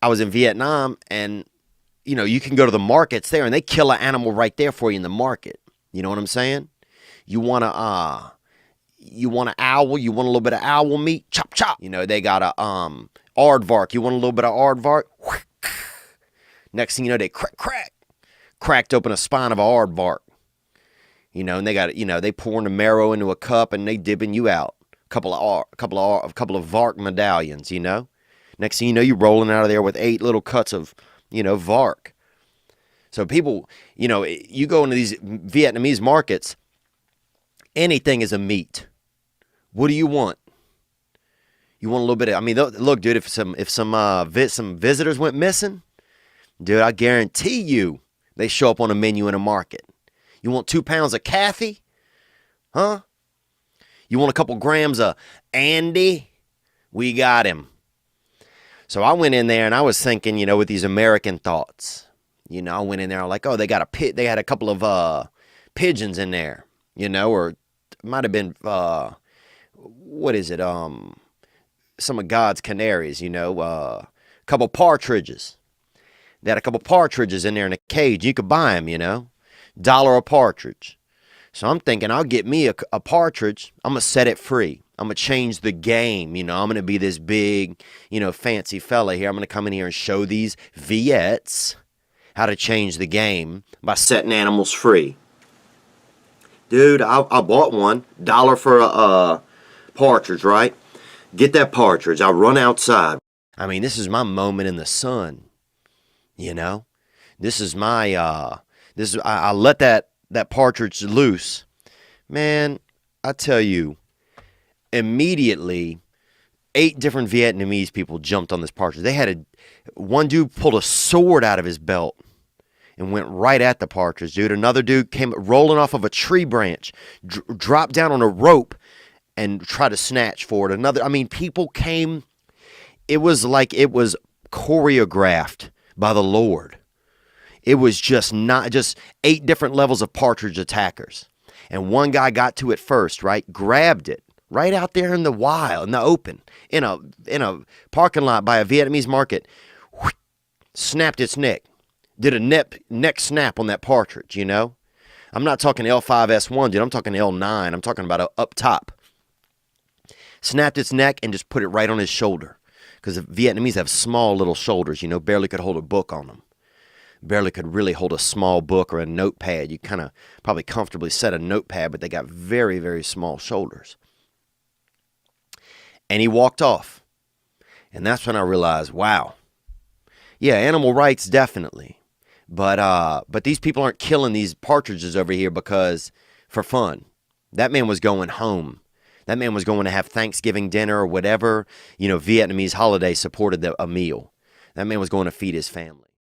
I was in Vietnam, and you can go to the markets there, and they kill an animal right there for you in the market. You know what I'm saying? You want an owl, you want a little bit of owl meat, chop chop. They got a aardvark. You want a little bit of aardvark? Next thing you know, they cracked open a spine of an aardvark. And they got they pouring the marrow into a cup and they dipping you out. A couple of Vark medallions. Next thing you know, you're rolling out of there with 8 little cuts of Vark. So people, you go into these Vietnamese markets, anything is a meat. What do you want? You want a little bit of, look, dude, if some visitors went missing, dude, I guarantee you they show up on a menu in a market. You want 2 pounds of Kathy? Huh? You want a couple grams of Andy? We got him. So I went in there and I was thinking, with these American thoughts. I went in there, I'm like, oh, they had a couple of pigeons in there, or it might have been, what is it? Some of God's canaries, a couple partridges. They had a couple partridges in there in a cage. You could buy them, $1 a partridge. So I'm thinking I'll get me a partridge. I'm going to set it free. I'm going to change the game. I'm going to be this big, fancy fella here. I'm going to come in here and show these Viets how to change the game by setting animals free. Dude, I bought one. $1 for a partridge, right? Get that partridge. I run outside. This is my moment in the sun. This is my, I let that partridge loose. Man, I tell you, immediately, 8 different Vietnamese people jumped on this partridge. One dude pulled a sword out of his belt and went right at the partridge, dude. Another dude came rolling off of a tree branch, dropped down on a rope and tried to snatch for it. People came. It was like it was choreographed by the Lord. It was just 8 different levels of partridge attackers. And one guy got to it first, right? Grabbed it right out there in the wild, in the open, in a parking lot by a Vietnamese market. Snapped its neck. Did a neck snap on that partridge, I'm not talking L5S1, dude. I'm talking L9. I'm talking about up top. Snapped its neck and just put it right on his shoulder. Because the Vietnamese have small little shoulders, barely could hold a book on them. Barely could really hold a small book or a notepad. You kind of probably comfortably set a notepad, but they got very, very small shoulders. And he walked off. And that's when I realized, wow. Yeah, animal rights, definitely. But these people aren't killing these partridges over here for fun. That man was going home. That man was going to have Thanksgiving dinner or whatever, Vietnamese holiday supported a meal. That man was going to feed his family.